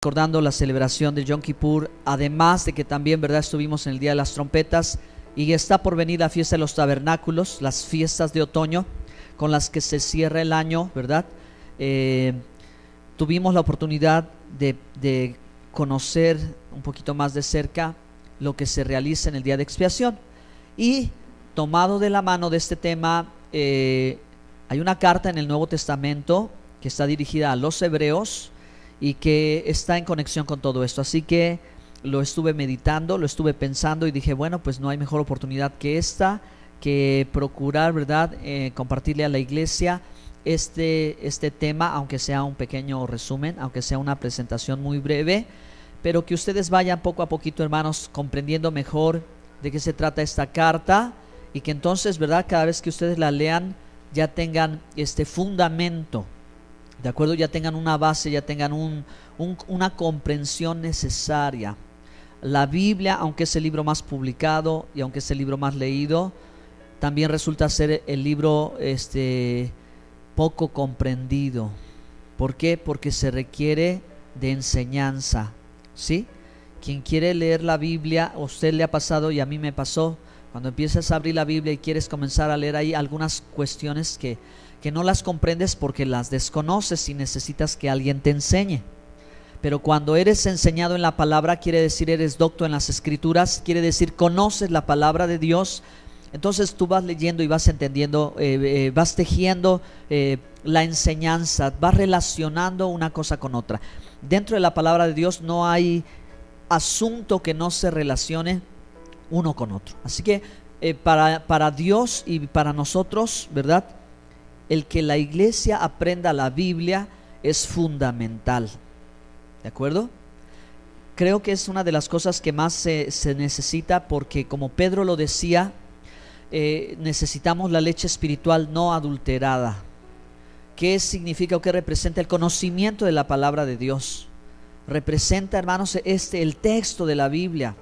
recordando la celebración de Yom Kippur, además de que también, ¿verdad?, estuvimos en el Día de las Trompetas y está por venir la fiesta de los tabernáculos, las fiestas de otoño con las que se cierra el año, ¿verdad? Tuvimos la oportunidad de conocer un poquito más de cerca lo que se realiza en el Día de Expiación, y tomado de la mano de este tema, hay una carta en el Nuevo Testamento que está dirigida a los hebreos y que está en conexión con todo esto. Así que lo estuve meditando, lo estuve pensando y dije, bueno, pues no hay mejor oportunidad que esta, que procurar, ¿verdad?, compartirle a la iglesia este tema, aunque sea un pequeño resumen, aunque sea una presentación muy breve, pero que ustedes vayan poco a poquito, hermanos, comprendiendo mejor de qué se trata esta carta, y que entonces, ¿verdad?, cada vez que ustedes la lean ya tengan este fundamento, ¿de acuerdo? Ya tengan una base, ya tengan una comprensión necesaria. La Biblia, aunque es el libro más publicado y aunque es el libro más leído, también resulta ser el libro poco comprendido. ¿Por qué? Porque se requiere de enseñanza, ¿sí? Quien quiere leer la Biblia, a usted le ha pasado y a mí me pasó, cuando empiezas a abrir la Biblia y quieres comenzar a leer ahí algunas cuestiones que no las comprendes porque las desconoces y necesitas que alguien te enseñe. Pero cuando eres enseñado en la palabra, quiere decir eres docto en las escrituras, quiere decir conoces la palabra de Dios. Entonces tú vas leyendo y vas entendiendo, vas tejiendo la enseñanza, vas relacionando una cosa con otra. Dentro de la palabra de Dios no hay asunto que no se relacione uno con otro. Así que para Dios y para nosotros, ¿verdad?, el que la iglesia aprenda la Biblia es fundamental, ¿de acuerdo? Creo que es una de las cosas que más se necesita, porque como Pedro lo decía, necesitamos la leche espiritual no adulterada. ¿Qué significa o qué representa? El conocimiento de la palabra de Dios. Representa, hermanos, el texto de la Biblia,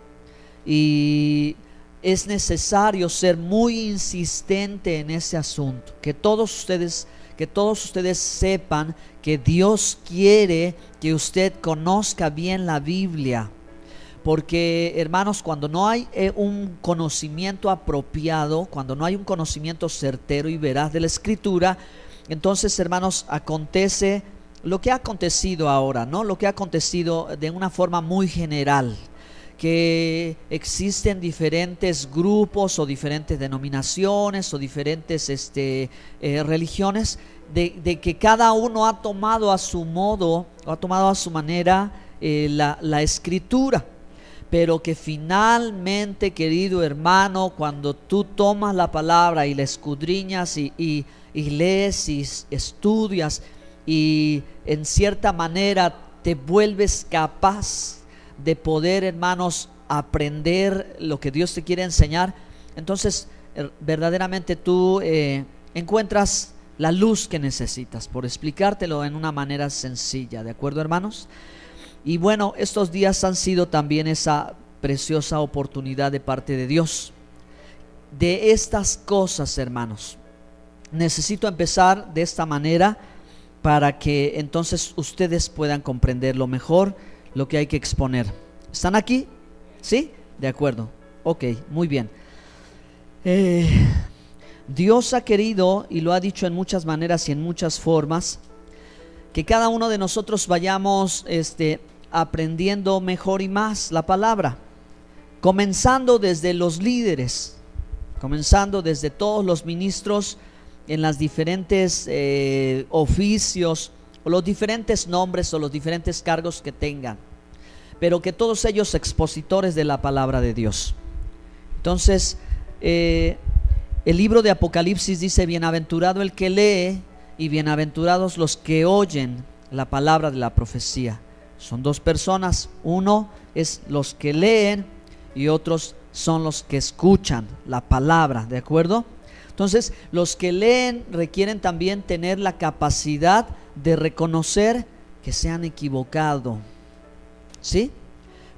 y es necesario ser muy insistente en ese asunto, que todos ustedes sepan que Dios quiere que usted conozca bien la Biblia, porque, hermanos, cuando no hay un conocimiento apropiado, cuando no hay un conocimiento certero y veraz de la Escritura, entonces, hermanos, acontece lo que ha acontecido ahora, ¿no? Lo que ha acontecido de una forma muy general, que existen diferentes grupos o diferentes denominaciones o diferentes religiones, de que cada uno ha tomado a su modo o ha tomado a su manera la escritura, pero que finalmente, querido hermano, cuando tú tomas la palabra y la escudriñas y lees y estudias, y en cierta manera te vuelves capaz de poder, hermanos, aprender lo que Dios te quiere enseñar, entonces verdaderamente tú encuentras la luz que necesitas, por explicártelo en una manera sencilla, ¿de acuerdo, hermanos? Y bueno, estos días han sido también esa preciosa oportunidad de parte de Dios. De estas cosas, hermanos, necesito empezar de esta manera para que entonces ustedes puedan comprenderlo mejor, lo que hay que exponer. ¿Están aquí? ¿Sí? De acuerdo. Ok, muy bien. Dios ha querido, y lo ha dicho en muchas maneras y en muchas formas, que cada uno de nosotros vayamos aprendiendo mejor y más la palabra, comenzando desde los líderes, comenzando desde todos los ministros en las diferentes oficios, o los diferentes nombres o los diferentes cargos que tengan, pero que todos ellos expositores de la palabra de Dios. Entonces el libro de Apocalipsis dice: bienaventurado el que lee y bienaventurados los que oyen la palabra de la profecía. Son dos personas, uno es los que leen y otros son los que escuchan la palabra, ¿de acuerdo? Entonces los que leen requieren también tener la capacidad de reconocer que se han equivocado, ¿sí?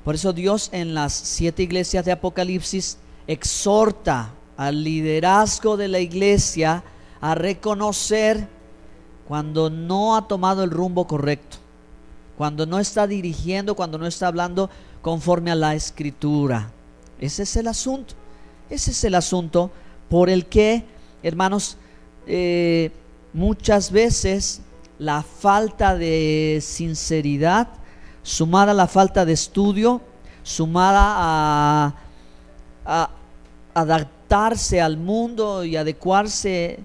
Por eso Dios en las 7 iglesias de Apocalipsis exhorta al liderazgo de la iglesia a reconocer cuando no ha tomado el rumbo correcto, cuando no está dirigiendo, cuando no está hablando conforme a la Escritura. Ese es el asunto. Ese es el asunto por el que, hermanos, muchas veces la falta de sinceridad, sumada a la falta de estudio, sumada a adaptarse al mundo y adecuarse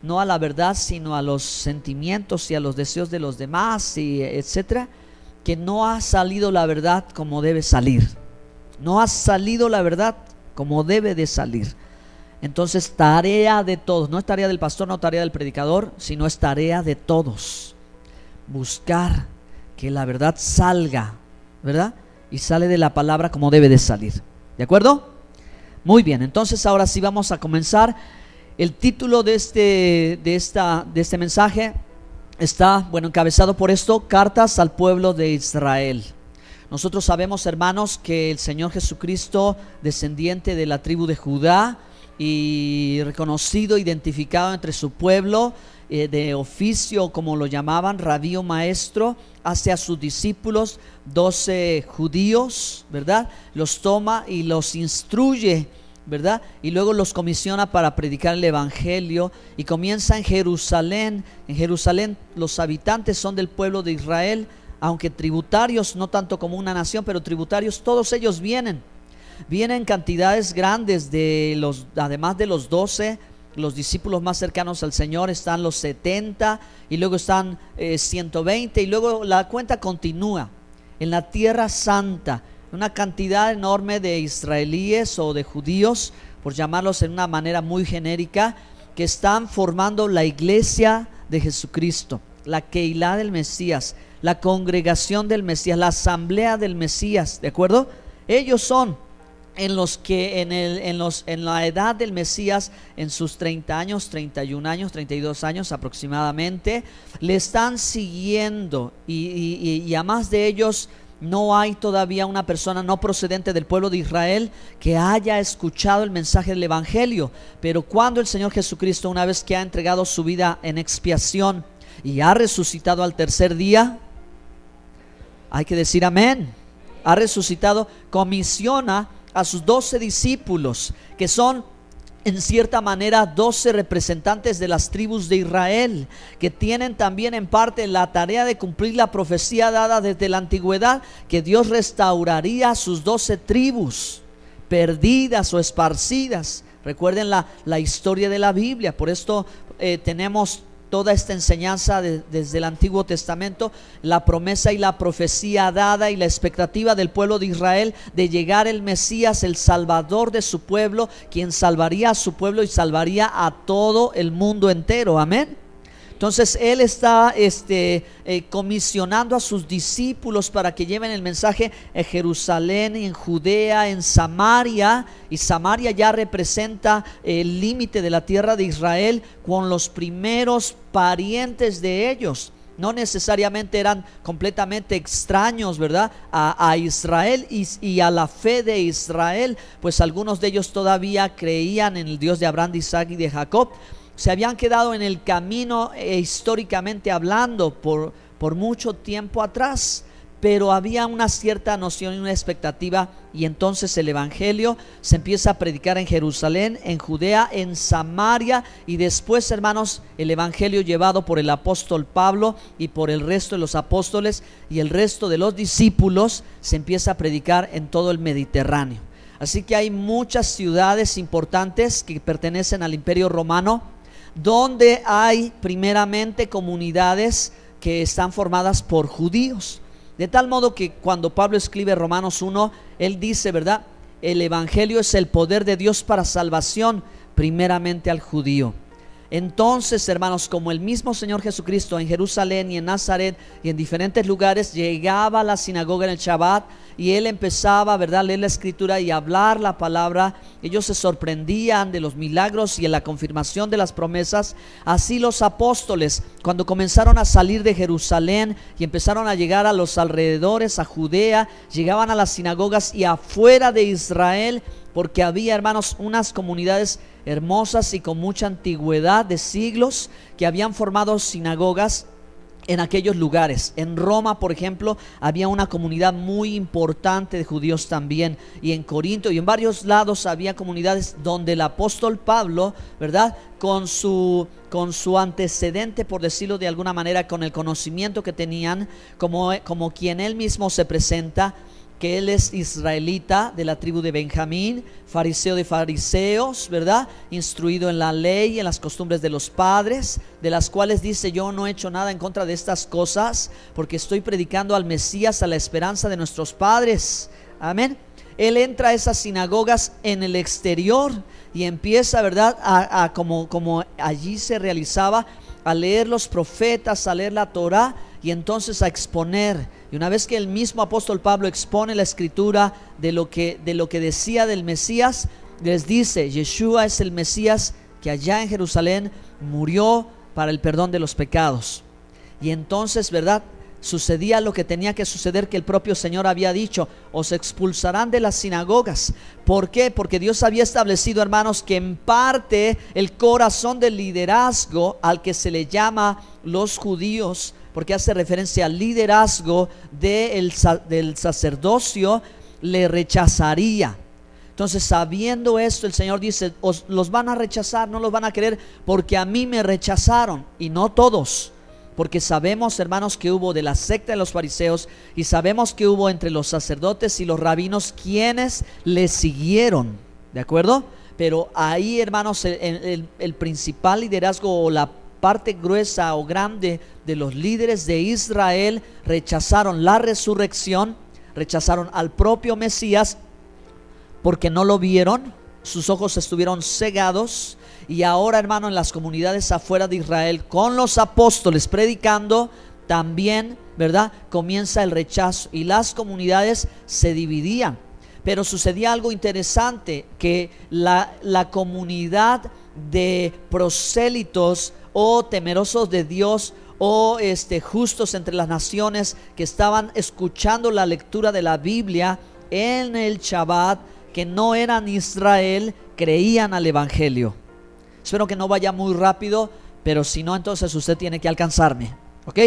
no a la verdad, sino a los sentimientos y a los deseos de los demás, y etcétera, que no ha salido la verdad como debe salir. No ha salido la verdad como debe de salir. Entonces, tarea de todos, no es tarea del pastor, no tarea del predicador, sino es tarea de todos, buscar que la verdad salga, ¿verdad? Y sale de la palabra como debe de salir. ¿De acuerdo? Muy bien, entonces ahora sí vamos a comenzar. El título de este mensaje está, encabezado por esto: Cartas al pueblo de Israel. Nosotros sabemos, hermanos, que el Señor Jesucristo, descendiente de la tribu de Judá y reconocido, identificado entre su pueblo, de oficio, como lo llamaban, rabí o maestro, hace a sus discípulos 12 judíos, ¿verdad? Los toma y los instruye, ¿verdad? Y luego los comisiona para predicar el evangelio, y comienza en Jerusalén. En Jerusalén los habitantes son del pueblo de Israel, aunque tributarios, no tanto como una nación, pero tributarios, todos ellos vienen cantidades grandes además de los 12, los discípulos más cercanos al Señor, están los 70, y luego están 120, y luego la cuenta continúa. En la Tierra Santa, una cantidad enorme de israelíes o de judíos, por llamarlos en una manera muy genérica, que están formando la iglesia de Jesucristo, la Keilah del Mesías, la congregación del Mesías, la asamblea del Mesías, ¿de acuerdo? Ellos son en los que en la edad del Mesías, en sus 30 años, 31 años, 32 años aproximadamente, le están siguiendo, y a más de ellos no hay todavía una persona no procedente del pueblo de Israel que haya escuchado el mensaje del evangelio. Pero cuando el Señor Jesucristo, una vez que ha entregado su vida en expiación y ha resucitado al tercer día, hay que decir amén, ha resucitado, comisiona a sus 12 discípulos, que son en cierta manera 12 representantes de las tribus de Israel, que tienen también en parte la tarea de cumplir la profecía dada desde la antigüedad, que Dios restauraría a sus 12 tribus perdidas o esparcidas. Recuerden la historia de la Biblia. Por esto tenemos toda esta enseñanza desde el Antiguo Testamento, la promesa y la profecía dada y la expectativa del pueblo de Israel de llegar el Mesías, el Salvador de su pueblo, quien salvaría a su pueblo y salvaría a todo el mundo entero. Amén. Entonces él está comisionando a sus discípulos para que lleven el mensaje en Jerusalén, en Judea, en Samaria, y Samaria ya representa el límite de la tierra de Israel con los primeros parientes de ellos. No necesariamente eran completamente extraños, ¿verdad?, a Israel y a la fe de Israel, pues algunos de ellos todavía creían en el Dios de Abraham, de Isaac y de Jacob. Se habían quedado en el camino históricamente hablando por mucho tiempo atrás, pero había una cierta noción y una expectativa, y entonces el evangelio se empieza a predicar en Jerusalén, en Judea, en Samaria, y después, hermanos, el evangelio llevado por el apóstol Pablo y por el resto de los apóstoles y el resto de los discípulos se empieza a predicar en todo el Mediterráneo. Así que hay muchas ciudades importantes que pertenecen al Imperio Romano, donde hay primeramente comunidades que están formadas por judíos, de tal modo que cuando Pablo escribe Romanos 1, él dice, ¿verdad?, el evangelio es el poder de Dios para salvación primeramente al judío. Entonces, hermanos, como el mismo Señor Jesucristo en Jerusalén y en Nazaret y en diferentes lugares llegaba a la sinagoga en el Shabbat y él empezaba, ¿verdad?, a leer la escritura y a hablar la palabra, ellos se sorprendían de los milagros y de la confirmación de las promesas. Así los apóstoles, cuando comenzaron a salir de Jerusalén y empezaron a llegar a los alrededores, a Judea, llegaban a las sinagogas y afuera de Israel, porque había, hermanos, unas comunidades hermosas y con mucha antigüedad de siglos que habían formado sinagogas, en aquellos lugares. En Roma, por ejemplo, había una comunidad muy importante de judíos también, y en Corinto y en varios lados había comunidades donde el apóstol Pablo, ¿verdad?, con su antecedente, por decirlo de alguna manera, con el conocimiento que tenían, como quien él mismo se presenta, que él es israelita de la tribu de Benjamín, fariseo de fariseos, ¿verdad?, instruido en la ley, en las costumbres de los padres, de las cuales dice: yo no he hecho nada en contra de estas cosas, porque estoy predicando al Mesías, a la esperanza de nuestros padres. Amén. Él entra a esas sinagogas en el exterior y empieza, ¿verdad?, como allí se realizaba, a leer los profetas, a leer la Torá, y entonces a exponer. Y una vez que el mismo apóstol Pablo expone la escritura de lo que decía del Mesías, les dice: Yeshua es el Mesías que allá en Jerusalén murió para el perdón de los pecados. Y entonces, ¿verdad?, sucedía lo que tenía que suceder, que el propio Señor había dicho: os expulsarán de las sinagogas. ¿Por qué? Porque Dios había establecido, hermanos, que en parte el corazón del liderazgo al que se le llama los judíos, porque hace referencia al liderazgo del sacerdocio, le rechazaría. Entonces, sabiendo esto, el Señor dice: los van a rechazar, no los van a querer, porque a mí me rechazaron. Y no todos, porque sabemos, hermanos, que hubo de la secta de los fariseos, y sabemos que hubo entre los sacerdotes y los rabinos quienes le siguieron, ¿de acuerdo? Pero ahí, hermanos, el principal liderazgo, o la parte gruesa o grande de los líderes de Israel, rechazaron la resurrección, rechazaron al propio Mesías, porque no lo vieron, sus ojos estuvieron cegados. Y ahora, hermano, en las comunidades afuera de Israel, con los apóstoles predicando, también, ¿verdad?, comienza el rechazo, y las comunidades se dividían. Pero sucedía algo interesante, que la comunidad de prosélitos, o temerosos de Dios, o justos entre las naciones, que estaban escuchando la lectura de la Biblia en el Shabbat, que no eran Israel, creían al Evangelio. Espero que no vaya muy rápido, pero si no, entonces usted tiene que alcanzarme, ¿ok?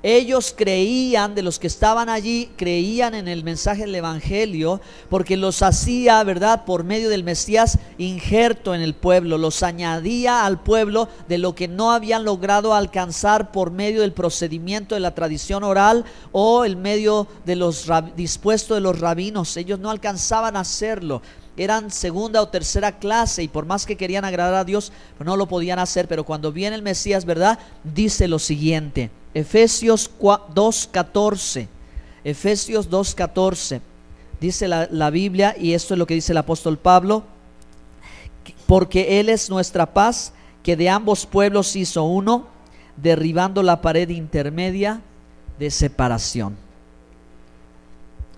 Ellos creían, de los que estaban allí, creían en el mensaje del Evangelio, porque los hacía, ¿verdad?, por medio del Mesías, injerto en el pueblo, los añadía al pueblo de lo que no habían logrado alcanzar por medio del procedimiento de la tradición oral, o el medio de los dispuesto de los rabinos. Ellos no alcanzaban a hacerlo. Eran segunda o tercera clase, y por más que querían agradar a Dios, no lo podían hacer. Pero cuando viene el Mesías, ¿verdad?, dice lo siguiente: Efesios 2:14. Efesios 2:14 dice la Biblia, y esto es lo que dice el apóstol Pablo: porque Él es nuestra paz, que de ambos pueblos hizo uno, derribando la pared intermedia de separación.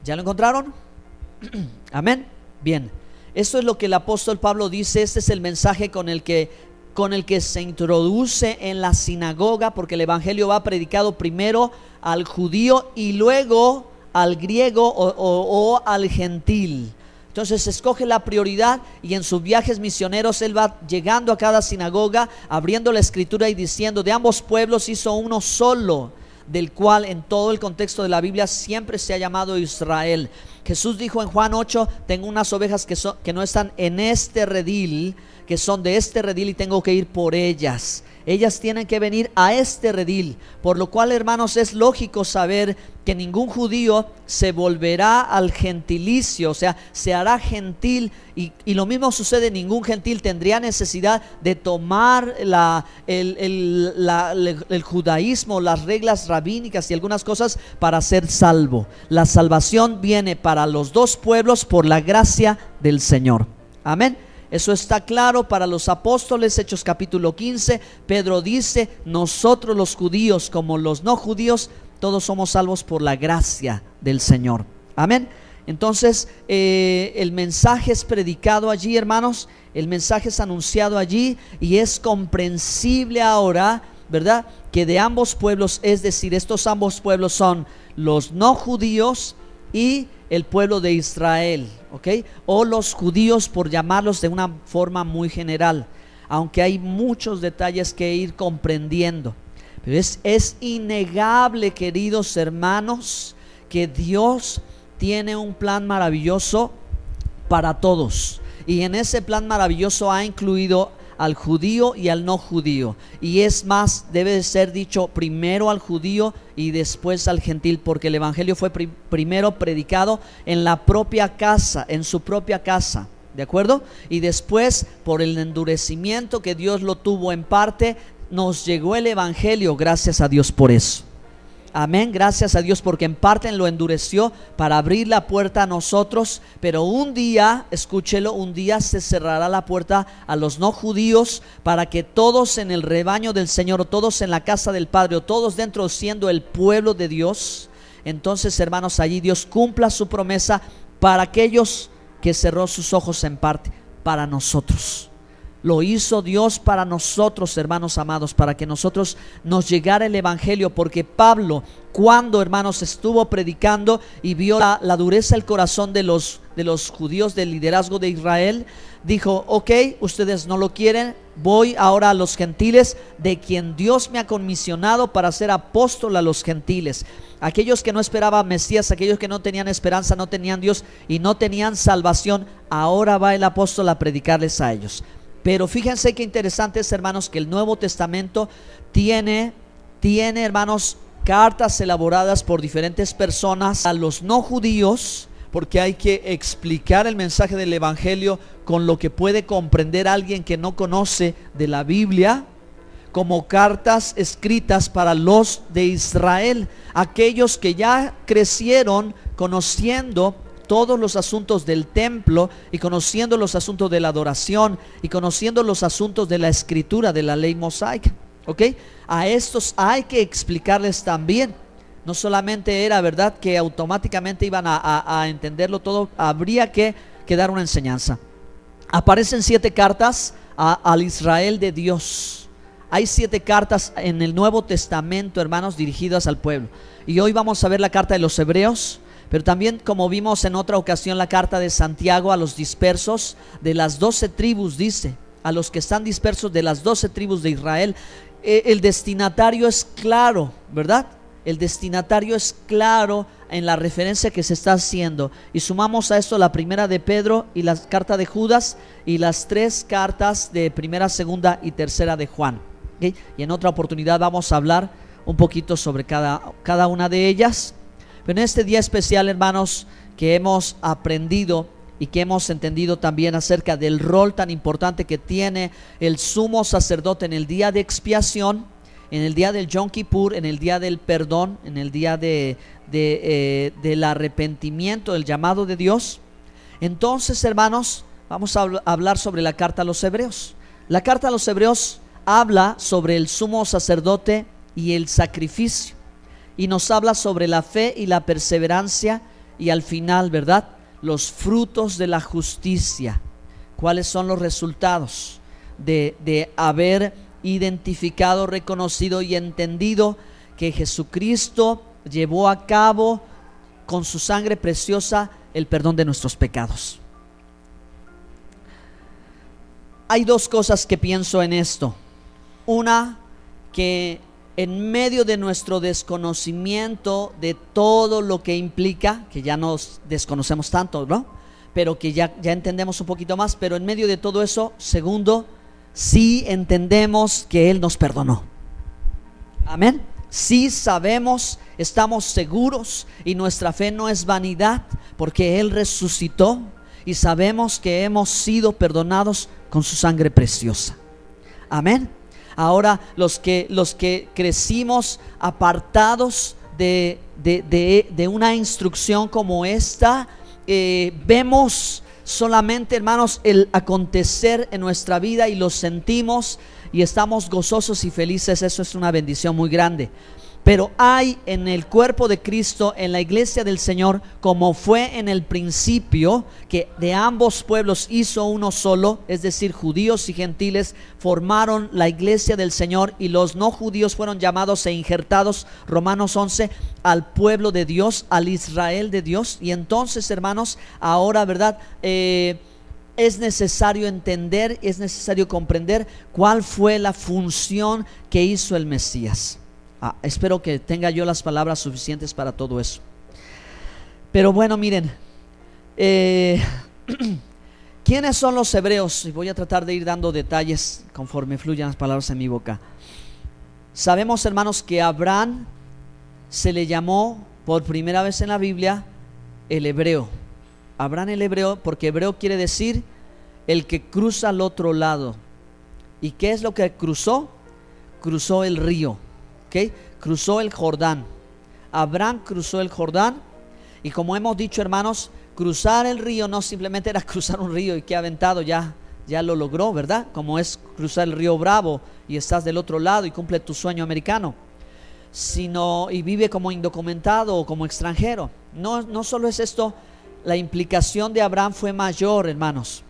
¿Ya lo encontraron? Amén. Bien, esto es lo que el apóstol Pablo dice. Este es el mensaje con el que se introduce en la sinagoga, porque el evangelio va predicado primero al judío y luego al griego o al gentil. Entonces escoge la prioridad, y en sus viajes misioneros él va llegando a cada sinagoga, abriendo la escritura y diciendo: de ambos pueblos hizo uno solo, del cual en todo el contexto de la Biblia siempre se ha llamado Israel. Jesús dijo en Juan 8: tengo unas ovejas que no están en este redil, que son de este redil, y tengo que ir por ellas. Ellas tienen que venir a este redil. Por lo cual, hermanos, es lógico saber que ningún judío se volverá al gentilicio, o sea, se hará gentil, y lo mismo sucede: ningún gentil tendría necesidad de tomar el judaísmo, las reglas rabínicas y algunas cosas para ser salvo. La salvación viene para los dos pueblos por la gracia del Señor. Amén. Eso está claro para los apóstoles. Hechos capítulo 15, Pedro dice: nosotros los judíos como los no judíos, todos somos salvos por la gracia del Señor. Amén. Entonces el mensaje es predicado allí, hermanos. El mensaje es anunciado allí, y es comprensible ahora, ¿verdad?, que de ambos pueblos, es decir, estos ambos pueblos son los no judíos y el pueblo de Israel, ¿ok? O los judíos, por llamarlos de una forma muy general, aunque hay muchos detalles que ir comprendiendo. Pero es innegable, queridos hermanos, que Dios tiene un plan maravilloso para todos. Y en ese plan maravilloso ha incluido al judío y al no judío. Y es más, debe de ser dicho primero al judío y después al gentil, porque el evangelio fue primero predicado en la propia casa, en su propia casa, ¿de acuerdo? Y después, por el endurecimiento que Dios lo tuvo en parte, nos llegó el evangelio. Gracias a Dios por eso. Amén, gracias a Dios, porque en parte lo endureció para abrir la puerta a nosotros. Pero un día, escúchelo, un día se cerrará la puerta a los no judíos, para que todos en el rebaño del Señor, o todos en la casa del Padre, o todos dentro siendo el pueblo de Dios, entonces, hermanos, allí Dios cumpla su promesa para aquellos que cerró sus ojos en parte, para nosotros. Lo hizo Dios para nosotros, hermanos amados, para que nosotros nos llegara el evangelio. Porque Pablo, cuando, hermanos, estuvo predicando y vio la dureza del corazón de los judíos, del liderazgo de Israel, dijo: ok, ustedes no lo quieren, voy ahora a los gentiles, de quien Dios me ha comisionado para ser apóstol a los gentiles. Aquellos que no esperaban Mesías, aquellos que no tenían esperanza, no tenían Dios y no tenían salvación, ahora va el apóstol a predicarles a ellos. Pero fíjense qué interesante es, hermanos, que el Nuevo Testamento tiene, hermanos, cartas elaboradas por diferentes personas a los no judíos, porque hay que explicar el mensaje del evangelio con lo que puede comprender alguien que no conoce de la Biblia, como cartas escritas para los de Israel, aquellos que ya crecieron conociendo todos los asuntos del templo, y conociendo los asuntos de la adoración, y conociendo los asuntos de la escritura, de la ley mosaica. ¿Ok? A estos hay que explicarles también. No solamente era, ¿verdad?, que automáticamente iban a entenderlo todo. Habría que dar una enseñanza. Aparecen 7 cartas al Israel de Dios. Hay 7 cartas en el Nuevo Testamento, hermanos, dirigidas al pueblo. Y hoy vamos a ver la carta de los Hebreos. Pero también, como vimos en otra ocasión, la carta de Santiago a los dispersos de las 12 tribus, dice, a los que están dispersos de las 12 tribus de Israel. El destinatario es claro, ¿verdad? El destinatario es claro en la referencia que se está haciendo. Y sumamos a esto la primera de Pedro y la carta de Judas, y las 3 cartas de primera, segunda y tercera de Juan. ¿Okay? Y en otra oportunidad vamos a hablar un poquito sobre cada una de ellas. Pero en este día especial, hermanos, que hemos aprendido y que hemos entendido también acerca del rol tan importante que tiene el sumo sacerdote en el día de expiación, en el día del Yom Kippur, en el día del perdón, en el día del arrepentimiento, el llamado de Dios. Entonces, hermanos, vamos a hablar sobre la carta a los Hebreos. La carta a los Hebreos habla sobre el sumo sacerdote y el sacrificio. Y nos habla sobre la fe y la perseverancia, y al final, ¿verdad?, los frutos de la justicia. ¿Cuáles son los resultados de haber identificado, reconocido y entendido que Jesucristo llevó a cabo con su sangre preciosa el perdón de nuestros pecados? Hay 2 cosas que pienso en esto. Una, que en medio de nuestro desconocimiento de todo lo que implica, que ya nos desconocemos tanto, ¿no?, pero que ya entendemos un poquito más, pero en medio de todo eso, segundo, sí entendemos que Él nos perdonó. Amén. Sí sabemos, estamos seguros, y nuestra fe no es vanidad, porque Él resucitó, y sabemos que hemos sido perdonados con su sangre preciosa. Amén. Ahora, los que crecimos apartados de una instrucción como esta, vemos solamente, hermanos, el acontecer en nuestra vida y lo sentimos y estamos gozosos y felices. Eso es una bendición muy grande. Pero hay en el cuerpo de Cristo, en la iglesia del Señor, como fue en el principio, que de ambos pueblos hizo uno solo, es decir, judíos y gentiles formaron la iglesia del Señor, y los no judíos fueron llamados e injertados, Romanos 11, al pueblo de Dios, al Israel de Dios. Y entonces, hermanos, ahora, ¿verdad?, es necesario entender, es necesario comprender cuál fue la función que hizo el Mesías. Espero que tenga yo las palabras suficientes para todo eso. Pero bueno, miren, ¿quiénes son los hebreos? Y voy a tratar de ir dando detalles conforme fluyan las palabras en mi boca. Sabemos, hermanos, que a Abraham se le llamó por primera vez en la Biblia el hebreo. Abraham el hebreo, porque hebreo quiere decir el que cruza al otro lado. ¿Y qué es lo que cruzó? Cruzó el río, ¿okay? Cruzó el Jordán. Abraham cruzó el Jordán. Y como hemos dicho, hermanos, cruzar el río no simplemente era cruzar un río y que aventado ya lo logró, ¿verdad? Como es cruzar el río Bravo y estás del otro lado y cumple tu sueño americano, sino y vive como indocumentado o como extranjero. No solo es esto, la implicación de Abraham fue mayor, hermanos.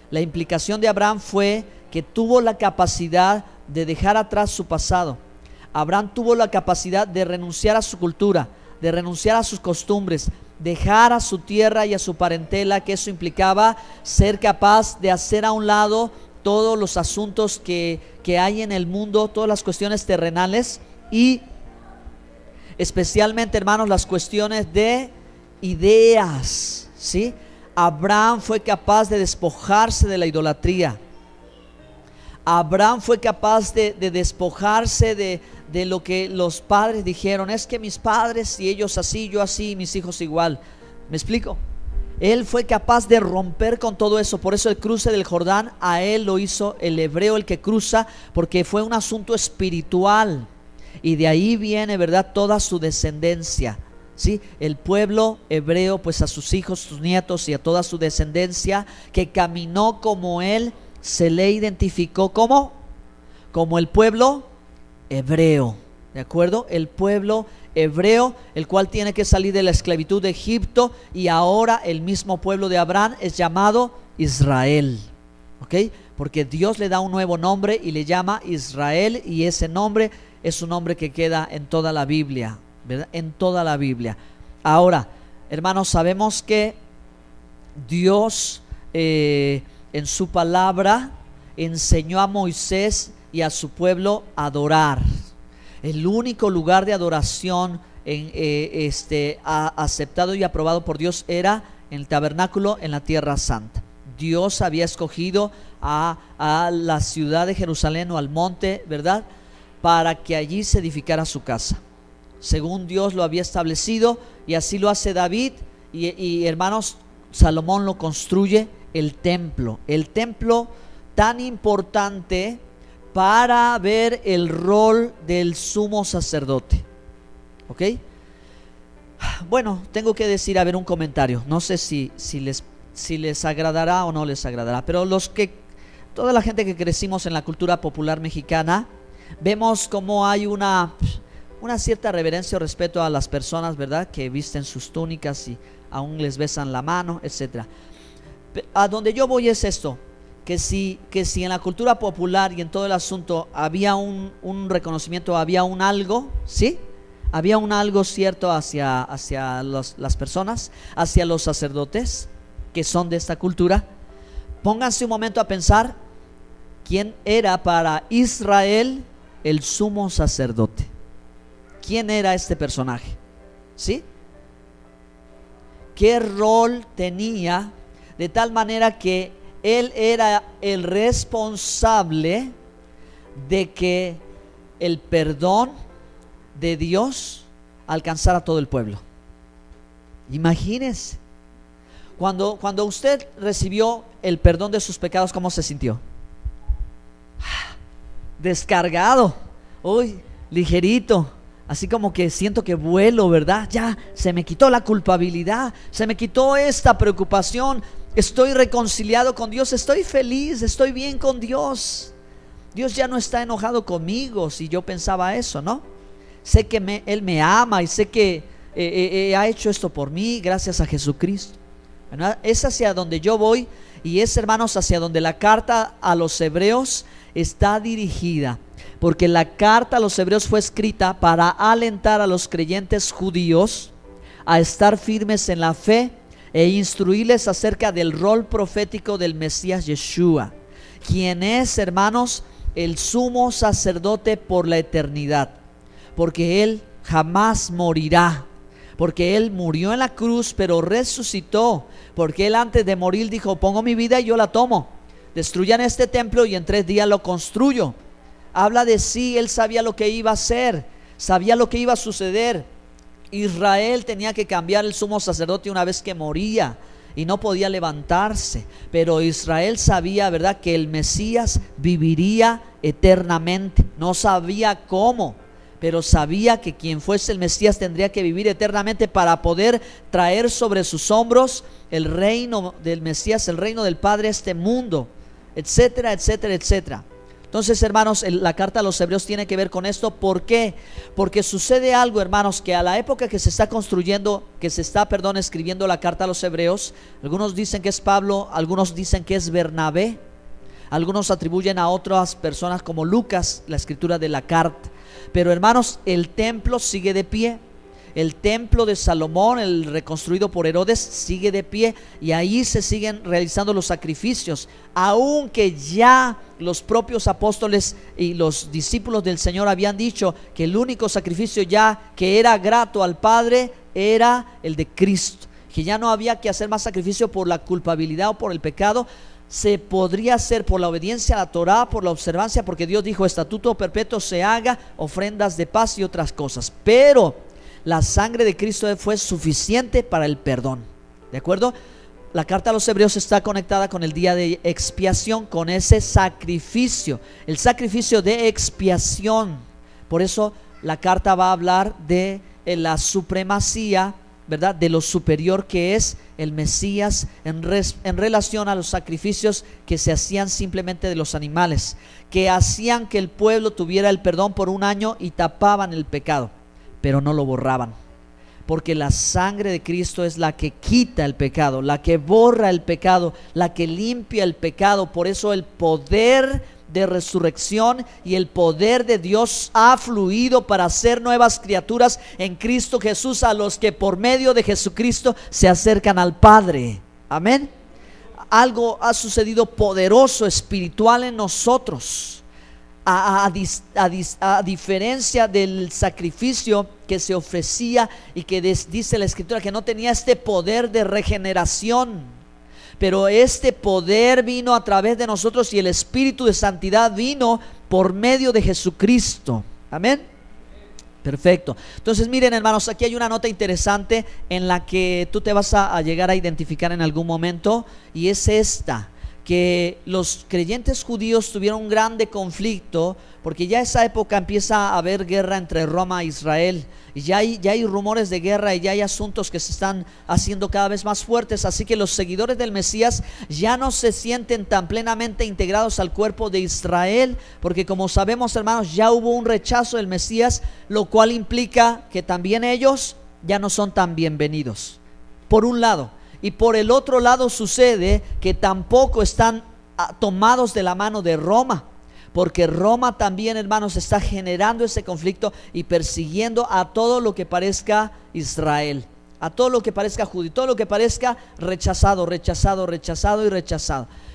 La implicación de Abraham fue que tuvo la capacidad de dejar atrás su pasado. Abraham tuvo la capacidad de renunciar a su cultura, de renunciar a sus costumbres, dejar a su tierra y a su parentela, que eso implicaba ser capaz de hacer a un lado todos los asuntos que hay en el mundo, todas las cuestiones terrenales y especialmente, hermanos, las cuestiones de ideas, ¿sí? Abraham fue capaz de despojarse de la idolatría. Abraham fue capaz de despojarse de lo que los padres dijeron. Es que mis padres y ellos así, yo así, mis hijos igual. ¿Me explico? Él fue capaz de romper con todo eso. Por eso el cruce del Jordán a él lo hizo el hebreo, el que cruza, porque fue un asunto espiritual. Y de ahí viene, ¿verdad?, toda su descendencia, ¿sí? El pueblo hebreo, pues a sus hijos, sus nietos y a toda su descendencia que caminó como él, se le identificó como el pueblo hebreo, ¿de acuerdo? El pueblo hebreo, el cual tiene que salir de la esclavitud de Egipto, y ahora el mismo pueblo de Abraham es llamado Israel, ¿ok? Porque Dios le da un nuevo nombre y le llama Israel, y ese nombre es un nombre que queda en toda la Biblia, ¿verdad? En toda la Biblia. Ahora, hermanos, sabemos que Dios en su palabra enseñó a Moisés y a su pueblo a adorar. El único lugar de adoración aceptado y aprobado por Dios era en el tabernáculo en la tierra santa. Dios había escogido a la ciudad de Jerusalén o al monte, ¿verdad?, para que allí se edificara su casa, según Dios lo había establecido, y así lo hace David y hermanos, Salomón lo construye, el templo tan importante para ver el rol del sumo sacerdote, ¿ok? Bueno, tengo que decir, a ver, un comentario, no sé si les agradará o no les agradará, pero toda la gente que crecimos en la cultura popular mexicana, vemos como hay una cierta reverencia o respeto a las personas, ¿verdad?, que visten sus túnicas y aún les besan la mano, etcétera. A donde yo voy es esto, que si en la cultura popular y en todo el asunto había un reconocimiento, había un algo, ¿sí? Había un algo cierto hacia las personas, hacia los sacerdotes que son de esta cultura. Pónganse un momento a pensar quién era para Israel el sumo sacerdote. ¿Quién era este personaje? ¿Sí? ¿Qué rol tenía? De tal manera que él era el responsable de que el perdón de Dios alcanzara a todo el pueblo. Imagínense, cuando usted recibió el perdón de sus pecados, ¿cómo se sintió? Descargado, uy, ligerito, así como que siento que vuelo, ¿verdad? Ya se me quitó la culpabilidad, se me quitó esta preocupación, estoy reconciliado con Dios, estoy feliz, estoy bien con Dios. Dios ya no está enojado conmigo, si yo pensaba eso, ¿no? Sé que Él me ama y sé que ha hecho esto por mí gracias a Jesucristo. ¿Verdad? Es hacia donde yo voy, y es, hermanos, hacia donde la carta a los hebreos está dirigida, porque la carta a los hebreos fue escrita para alentar a los creyentes judíos a estar firmes en la fe e instruirles acerca del rol profético del Mesías Yeshua, quien es, hermanos, el sumo sacerdote por la eternidad. porque Él jamás morirá. Porque Él murió en la cruz, pero resucitó. Porque Él antes de morir dijo: pongo mi vida y yo la tomo. Destruyan este templo y en 3 días lo construyo. Habla de sí, Él sabía lo que iba a hacer, sabía lo que iba a suceder. Israel tenía que cambiar el sumo sacerdote una vez que moría y no podía levantarse. Pero Israel sabía, ¿verdad?, que el Mesías viviría eternamente. No sabía cómo, pero sabía que quien fuese el Mesías tendría que vivir eternamente para poder traer sobre sus hombros el reino del Mesías, el reino del Padre a este mundo, etcétera, etcétera, etcétera. Entonces, hermanos, la carta a los hebreos tiene que ver con esto. ¿Por qué? Porque sucede algo, hermanos, que a la época que se está construyendo, escribiendo la carta a los hebreos, algunos dicen que es Pablo, algunos dicen que es Bernabé, algunos atribuyen a otras personas como Lucas la escritura de la carta. Pero, hermanos, el templo sigue de pie. El templo de Salomón, el reconstruido por Herodes, sigue de pie, y ahí se siguen realizando los sacrificios, aunque ya los propios apóstoles y los discípulos del Señor habían dicho que el único sacrificio ya que era grato al Padre era el de Cristo, que ya no había que hacer más sacrificio por la culpabilidad o por el pecado. Se podría hacer por la obediencia a la Torá, por la observancia, porque Dios dijo: estatuto perpetuo se haga, ofrendas de paz y otras cosas. Pero la sangre de Cristo fue suficiente para el perdón. ¿De acuerdo? La carta a los hebreos está conectada con el día de expiación, con ese sacrificio, el sacrificio de expiación. Por eso la carta va a hablar de la supremacía, ¿verdad?, de lo superior que es el Mesías en relación a los sacrificios que se hacían simplemente de los animales, que hacían que el pueblo tuviera el perdón por 1 año y tapaban el pecado, pero no lo borraban, porque la sangre de Cristo es la que quita el pecado, la que borra el pecado, la que limpia el pecado. Por eso el poder de resurrección y el poder de Dios ha fluido para hacer nuevas criaturas en Cristo Jesús, a los que por medio de Jesucristo se acercan al Padre. Amén. Algo ha sucedido poderoso, espiritual en nosotros. A diferencia del sacrificio que se ofrecía y que dice la Escritura que no tenía este poder de regeneración, pero este poder vino a través de nosotros, y el Espíritu de santidad vino por medio de Jesucristo. Amén. Perfecto. Entonces, miren, hermanos, aquí hay una nota interesante en la que tú te vas a llegar a identificar en algún momento, y es esta: que los creyentes judíos tuvieron un grande conflicto, porque ya esa época empieza a haber guerra entre Roma e Israel, y ya hay rumores de guerra, y ya hay asuntos que se están haciendo cada vez más fuertes. Así que los seguidores del Mesías ya no se sienten tan plenamente integrados al cuerpo de Israel, porque, como sabemos, hermanos, ya hubo un rechazo del Mesías, lo cual implica que también ellos ya no son tan bienvenidos, por un lado. Y por el otro lado sucede que tampoco están tomados de la mano de Roma, porque Roma también, hermanos, está generando ese conflicto y persiguiendo a todo lo que parezca Israel, a todo lo que parezca judío, todo lo que parezca rechazado.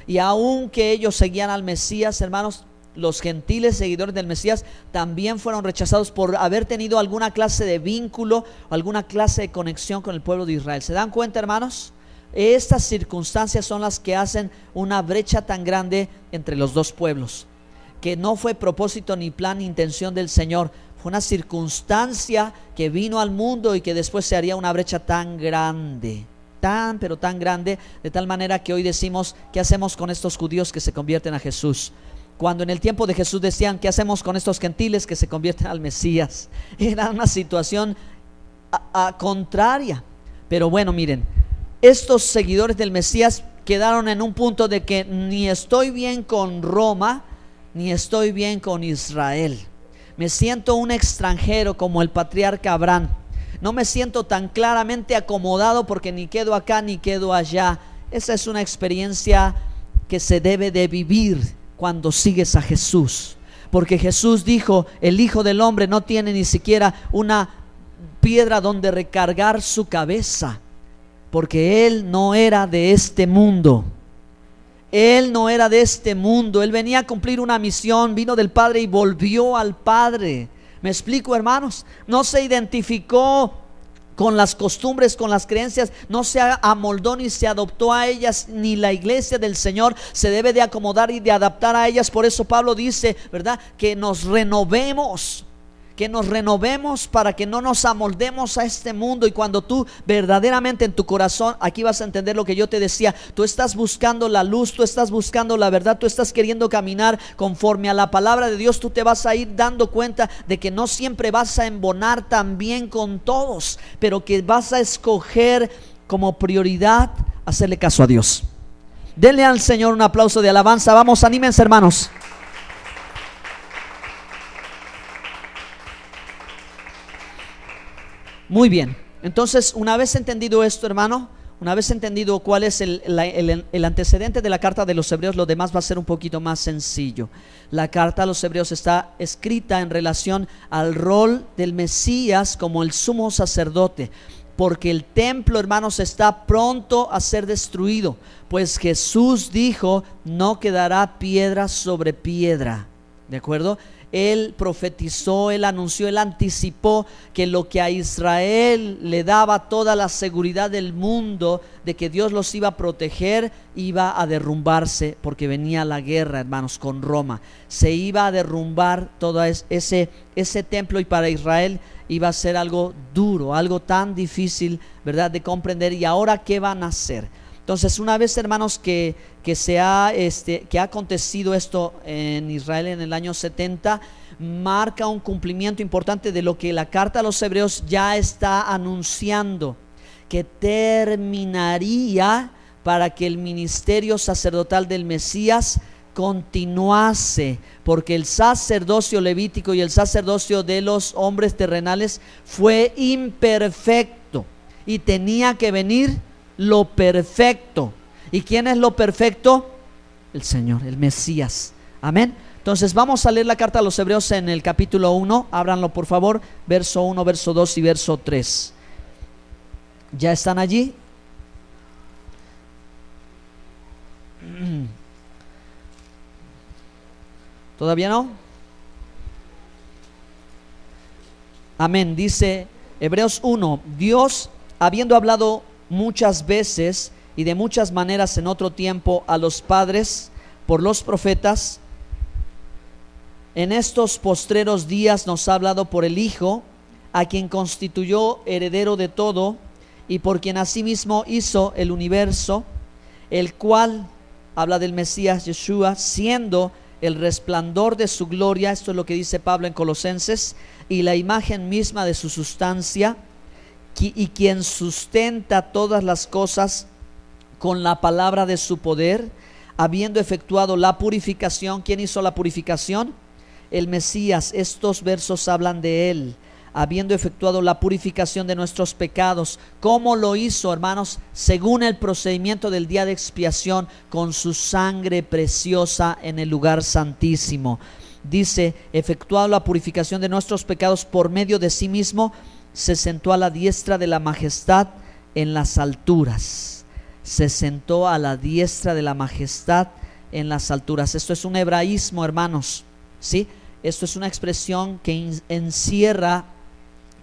Y aunque ellos seguían al Mesías, hermanos, los gentiles seguidores del Mesías también fueron rechazados por haber tenido alguna clase de vínculo, alguna clase de conexión con el pueblo de Israel. ¿Se dan cuenta, hermanos? Estas circunstancias son las que hacen una brecha tan grande entre los dos pueblos, que no fue propósito ni plan ni intención del Señor. Fue una circunstancia que vino al mundo y que después se haría una brecha tan grande, pero tan grande, de tal manera que hoy decimos: ¿qué hacemos con estos judíos que se convierten a Jesús? Cuando en el tiempo de Jesús decían: ¿qué hacemos con estos gentiles que se convierten al Mesías? Era una situación contraria. Pero bueno, miren, estos seguidores del Mesías quedaron en un punto de que ni estoy bien con Roma, ni estoy bien con Israel. Me siento un extranjero como el patriarca Abraham. No me siento tan claramente acomodado, porque ni quedo acá ni quedo allá. Esa es una experiencia que se debe de vivir cuando sigues a Jesús, porque Jesús dijo: el Hijo del Hombre no tiene ni siquiera una piedra donde recargar su cabeza, porque Él no era de este mundo. Él no era de este mundo. Él venía a cumplir una misión, vino del Padre y volvió al Padre. ¿Me explico, hermanos? No se identificó con las costumbres, con las creencias, no se amoldó ni se adoptó a ellas, ni la iglesia del Señor se debe de acomodar y de adaptar a ellas. Por eso Pablo dice, ¿verdad?, que nos renovemos para que no nos amoldemos a este mundo. Y cuando tú verdaderamente en tu corazón, aquí vas a entender lo que yo te decía, tú estás buscando la luz, tú estás buscando la verdad, tú estás queriendo caminar conforme a la palabra de Dios, tú te vas a ir dando cuenta de que no siempre vas a embonar tan bien con todos, pero que vas a escoger como prioridad hacerle caso a Dios. Denle al Señor un aplauso de alabanza. Vamos, anímense, hermanos. Muy bien, entonces una vez entendido esto, hermano, una vez entendido cuál es el antecedente de la carta de los Hebreos, lo demás va a ser un poquito más sencillo. La carta a los Hebreos está escrita en relación al rol del Mesías como el sumo sacerdote, porque el templo, hermanos, está pronto a ser destruido, pues Jesús dijo: no quedará piedra sobre piedra. ¿De acuerdo? Él profetizó, él anunció, él anticipó que lo que a Israel le daba toda la seguridad del mundo de que Dios los iba a proteger, iba a derrumbarse, porque venía la guerra, hermanos, con Roma. Se iba a derrumbar todo ese templo, y para Israel iba a ser algo duro, algo tan difícil, ¿verdad?, de comprender. ¿Y ahora qué van a hacer? Entonces, una vez, hermanos, que ha acontecido esto en Israel en el año 70, marca un cumplimiento importante de lo que la carta a los Hebreos ya está anunciando, que terminaría para que el ministerio sacerdotal del Mesías continuase, porque el sacerdocio levítico y el sacerdocio de los hombres terrenales fue imperfecto y tenía que venir lo perfecto. ¿Y quién es lo perfecto? El Señor, el Mesías. Amén. Entonces vamos a leer la carta a los Hebreos en el capítulo 1. Ábranlo, por favor, verso 1, verso 2 y verso 3. ¿Ya están allí? ¿Todavía no? Amén. Dice Hebreos 1: Dios, habiendo hablado muchas veces y de muchas maneras en otro tiempo a los padres por los profetas, en estos postreros días nos ha hablado por el Hijo, a quien constituyó heredero de todo y por quien asimismo hizo el universo, el cual, habla del Mesías Yeshua, siendo el resplandor de su gloria, esto es lo que dice Pablo en Colosenses, y la imagen misma de su sustancia, y quien sustenta todas las cosas con la palabra de su poder, habiendo efectuado la purificación. ¿Quién hizo la purificación? El Mesías. Estos versos hablan de él, habiendo efectuado la purificación de nuestros pecados. ¿Cómo lo hizo, hermanos? Según el procedimiento del día de expiación, con su sangre preciosa en el lugar santísimo. Dice: efectuado la purificación de nuestros pecados por medio de sí mismo, se sentó a la diestra de la majestad en las alturas. Se sentó a la diestra de la majestad en las alturas. Esto es un hebraísmo, hermanos, ¿sí? Esto es una expresión que encierra,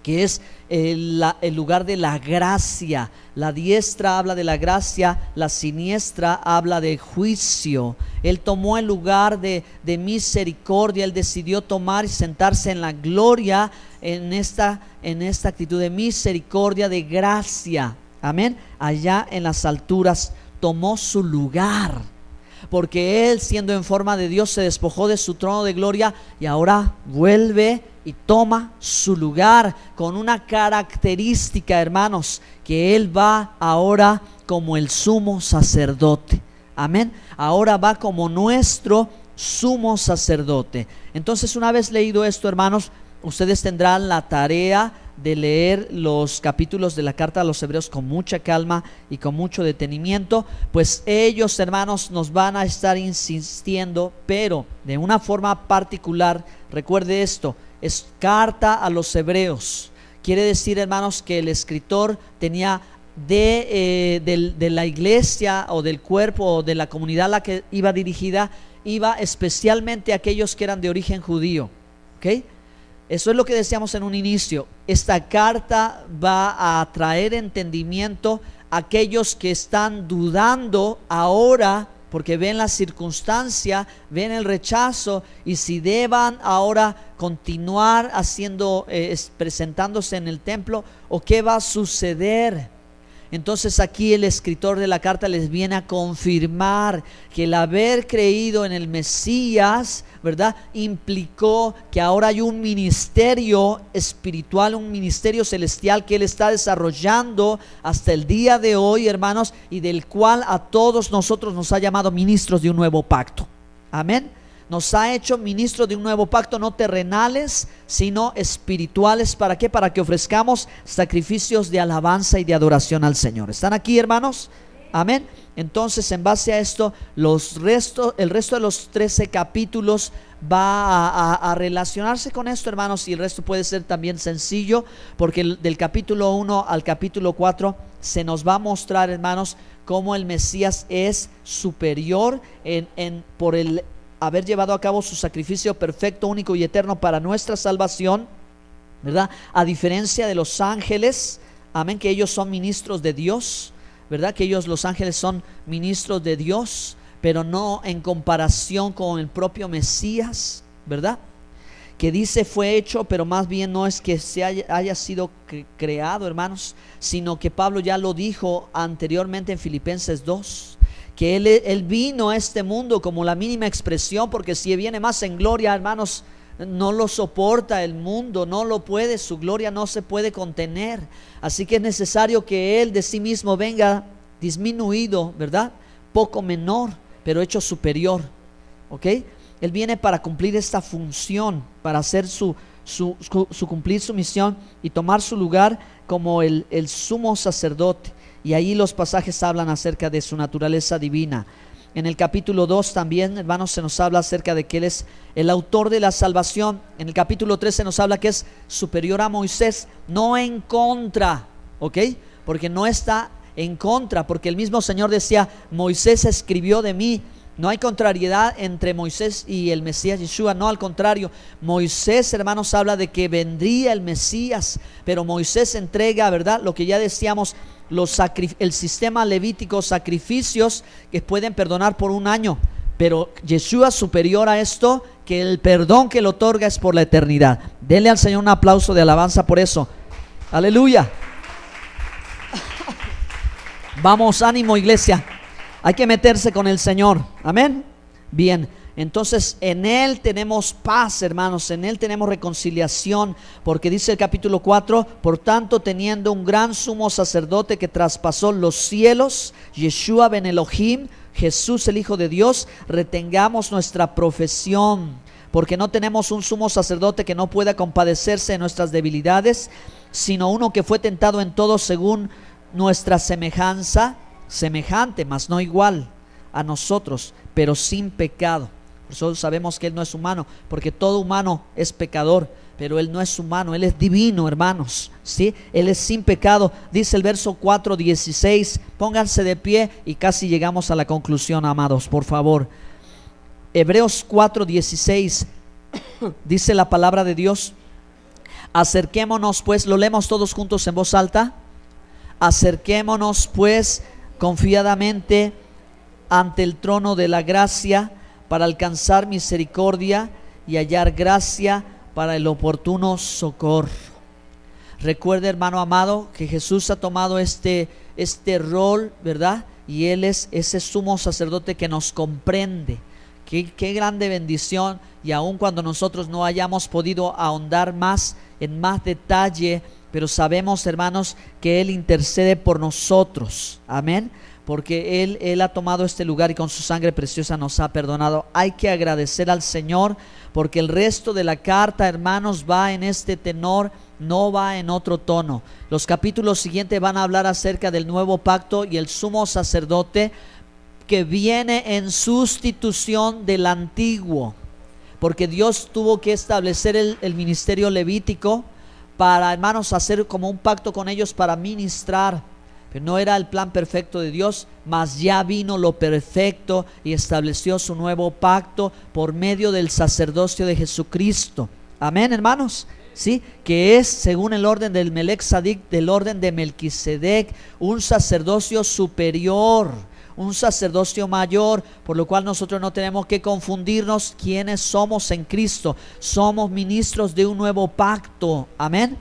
que es el lugar de la gracia. La diestra habla de la gracia, la siniestra habla de juicio. Él tomó el lugar de misericordia. Él decidió tomar y sentarse en la gloria, en esta actitud de misericordia, de gracia. Amén. Allá en las alturas tomó su lugar, porque Él, siendo en forma de Dios, se despojó de su trono de gloria y ahora vuelve y toma su lugar con una característica, hermanos, que Él va ahora como el sumo sacerdote. Amén. Ahora va como nuestro sumo sacerdote. Entonces, una vez leído esto, hermanos, ustedes tendrán la tarea de leer los capítulos de la carta a los Hebreos con mucha calma y con mucho detenimiento, pues ellos, hermanos, nos van a estar insistiendo, pero de una forma particular. Recuerde esto: es carta a los Hebreos. Quiere decir, hermanos, que el escritor tenía de la iglesia o del cuerpo o de la comunidad a la que iba dirigida, iba especialmente a aquellos que eran de origen judío, ¿ok? Eso es lo que decíamos en un inicio. Esta carta va a traer entendimiento a aquellos que están dudando ahora, porque ven la circunstancia, ven el rechazo, y si deban ahora continuar haciendo, presentándose en el templo, o qué va a suceder. Entonces aquí el escritor de la carta les viene a confirmar que el haber creído en el Mesías, ¿verdad?, implicó que ahora hay un ministerio espiritual, un ministerio celestial que Él está desarrollando hasta el día de hoy, hermanos, y del cual a todos nosotros nos ha llamado ministros de un nuevo pacto. Amén. Nos ha hecho ministros de un nuevo pacto, no terrenales, sino espirituales. ¿Para qué? Para que ofrezcamos sacrificios de alabanza y de adoración al Señor. ¿Están aquí, hermanos? Amén. Entonces, en base a esto, el resto de los 13 capítulos va a relacionarse con esto, hermanos, y el resto puede ser también sencillo, porque del capítulo 1 al capítulo 4 se nos va a mostrar, hermanos, cómo el Mesías es superior por el haber llevado a cabo su sacrificio perfecto, único y eterno para nuestra salvación, ¿verdad? A diferencia de los ángeles, amén, que ellos son ministros de Dios, ¿verdad? Que ellos, los ángeles, son ministros de Dios, pero no en comparación con el propio Mesías, ¿verdad? Que dice fue hecho, pero más bien no es que se haya sido creado, hermanos, sino que Pablo ya lo dijo anteriormente en Filipenses 2, que él vino a este mundo como la mínima expresión, porque si viene más en gloria, hermanos, no lo soporta el mundo, no lo puede, su gloria no se puede contener. Así que es necesario que Él de sí mismo venga disminuido, ¿verdad? Poco menor, pero hecho superior, ¿ok? Él viene para cumplir esta función, para hacer cumplir su misión y tomar su lugar como el sumo sacerdote. Y ahí los pasajes hablan acerca de su naturaleza divina. En el capítulo 2 también, hermanos, se nos habla acerca de que Él es el autor de la salvación. En el capítulo 3 se nos habla que es superior a Moisés, no en contra, ¿ok? Porque no está en contra, porque el mismo Señor decía, Moisés escribió de mí. No hay contrariedad entre Moisés y el Mesías Yeshua, no, al contrario. Moisés, hermanos, habla de que vendría el Mesías, pero Moisés entrega, ¿verdad?, lo que ya decíamos, el sistema levítico, sacrificios que pueden perdonar por un año, pero Yeshua superior a esto, que el perdón que le otorga es por la eternidad. Denle al Señor un aplauso de alabanza por eso. Aleluya. Vamos, ánimo, iglesia. Hay que meterse con el Señor. Amén. Bien, entonces en Él tenemos paz, hermanos. En Él tenemos reconciliación, porque dice el capítulo 4: por tanto, teniendo un gran sumo sacerdote que traspasó los cielos, Yeshua ben Elohim, Jesús el Hijo de Dios, retengamos nuestra profesión, porque no tenemos un sumo sacerdote que no pueda compadecerse de nuestras debilidades, sino uno que fue tentado en todo según nuestra semejanza, semejante, mas no igual a nosotros, pero sin pecado. Por eso sabemos que Él no es humano, porque todo humano es pecador, pero Él no es humano, Él es divino, hermanos, ¿sí? Él es sin pecado. Dice el verso 4:16, pónganse de pie y casi llegamos a la conclusión, amados, por favor. Hebreos 4:16 dice la palabra de Dios: acerquémonos pues, lo leemos todos juntos en voz alta. Acerquémonos pues confiadamente ante el trono de la gracia para alcanzar misericordia y hallar gracia para el oportuno socorro. Recuerde, hermano amado, que Jesús ha tomado este rol, ¿verdad? Y Él es ese sumo sacerdote que nos comprende. Qué grande bendición. Y aun cuando nosotros no hayamos podido ahondar más en más detalle, pero sabemos, hermanos, que Él intercede por nosotros. Amén. Porque Él ha tomado este lugar y con su sangre preciosa nos ha perdonado. Hay que agradecer al Señor, porque el resto de la carta, hermanos, va en este tenor, no va en otro tono. Los capítulos siguientes van a hablar acerca del nuevo pacto y el sumo sacerdote que viene en sustitución del antiguo, porque Dios tuvo que establecer el ministerio levítico para, hermanos, hacer como un pacto con ellos para ministrar. Pero no era el plan perfecto de Dios, mas ya vino lo perfecto y estableció su nuevo pacto por medio del sacerdocio de Jesucristo. Amén, hermanos. ¿Sí? Que es según el orden del Melech Sadik, del orden de Melquisedec, un sacerdocio superior, un sacerdocio mayor, por lo cual nosotros no tenemos que confundirnos quiénes somos en Cristo. Somos ministros de un nuevo pacto. Amén.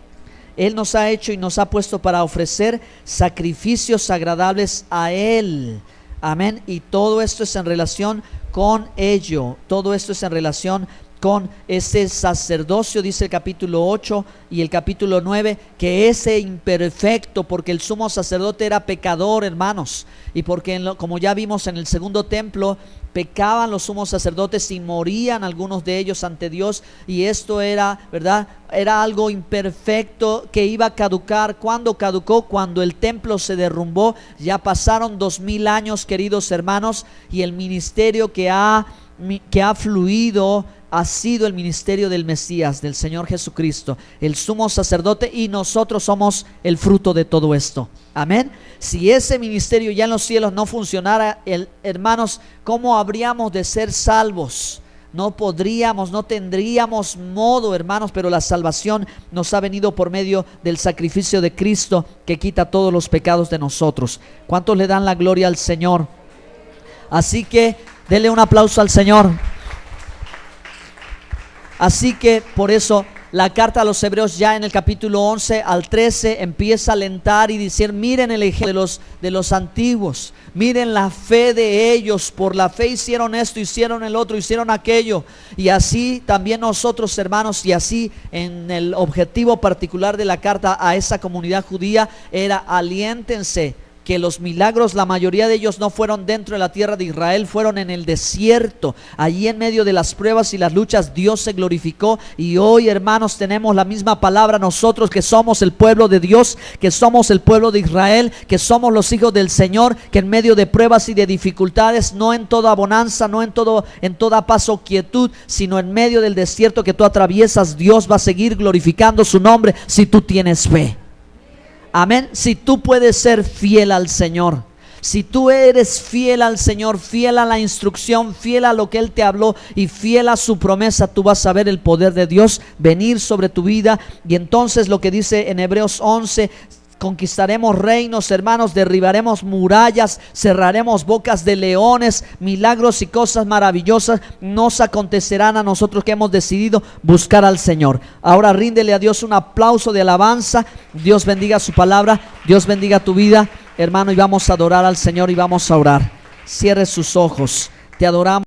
Él nos ha hecho y nos ha puesto para ofrecer sacrificios agradables a Él. Amén. Y todo esto es en relación con ello. Todo esto es en relación con ese sacerdocio, dice el capítulo 8 y el capítulo 9, que ese imperfecto, porque el sumo sacerdote era pecador, hermanos, y porque como ya vimos en el segundo templo, pecaban los sumos sacerdotes y morían algunos de ellos ante Dios, y esto era, ¿verdad? Era algo imperfecto que iba a caducar. ¿Cuándo caducó? Cuando el templo se derrumbó. Ya pasaron 2000 años, queridos hermanos, y el ministerio que ha fluido ha sido el ministerio del Mesías, del Señor Jesucristo, el sumo sacerdote, y nosotros somos el fruto de todo esto. Amén. Si ese ministerio ya en los cielos no funcionara, hermanos, ¿cómo habríamos de ser salvos? No podríamos, no tendríamos modo, hermanos, pero la salvación nos ha venido por medio del sacrificio de Cristo, que quita todos los pecados de nosotros. ¿Cuántos le dan la gloria al Señor? Así que denle un aplauso al Señor. Así que por eso la carta a los Hebreos, ya en el capítulo 11 al 13, empieza a alentar y decir: miren el ejemplo de los antiguos, miren la fe de ellos, por la fe hicieron esto, hicieron el otro, hicieron aquello. Y así también nosotros, hermanos, y así en el objetivo particular de la carta a esa comunidad judía era: aliéntense, que los milagros, la mayoría de ellos no fueron dentro de la tierra de Israel, fueron en el desierto. Allí en medio de las pruebas y las luchas Dios se glorificó. Y hoy, hermanos, tenemos la misma palabra nosotros, que somos el pueblo de Dios, que somos el pueblo de Israel, que somos los hijos del Señor, que en medio de pruebas y de dificultades, no en toda bonanza, no en toda paz o quietud, sino en medio del desierto que tú atraviesas, Dios va a seguir glorificando su nombre si tú tienes fe. Amén. Si tú puedes ser fiel al Señor, si tú eres fiel al Señor, fiel a la instrucción, fiel a lo que Él te habló y fiel a su promesa, tú vas a ver el poder de Dios venir sobre tu vida. Y entonces lo que dice en Hebreos 11: conquistaremos reinos, hermanos, derribaremos murallas, cerraremos bocas de leones, milagros y cosas maravillosas nos acontecerán a nosotros que hemos decidido buscar al Señor. Ahora ríndele a Dios un aplauso de alabanza. Dios bendiga su palabra, Dios bendiga tu vida, hermano, y vamos a adorar al Señor y vamos a orar. Cierre sus ojos, te adoramos.